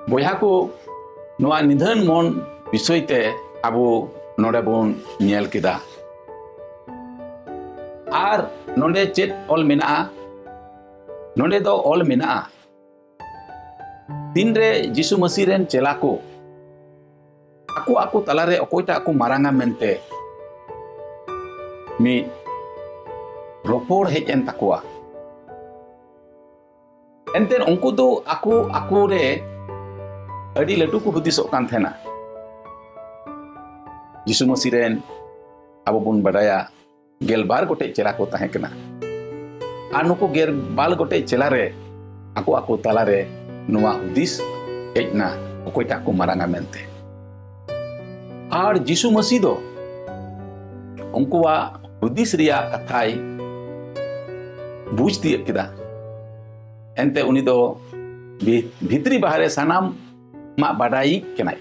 बोया को नोआ निधन मन विषयते आबो नोडे बोन नेल किदा आर नोडे चेत ऑल मेना नोडे दो ऑल मेना दिन रे जिसु मसीह रेन चेला को aku talare okoyta aku maranga mente mi ropor hej en takua enten unku do aku re adi latu ko hudisok kan thena jisu masih ren abo bun badaya gelbar gote chela ko tahe kana anu ko gelbal gote chela re aku talare nuwa hudis hejna okoyta aku maranga mente और जिसु मसीह दो उनकुआ हुदिस रिया कथाई बुझ दिए किदा एंते उनी दो भीतरी बाहरे सानाम मा बाडाई केनाई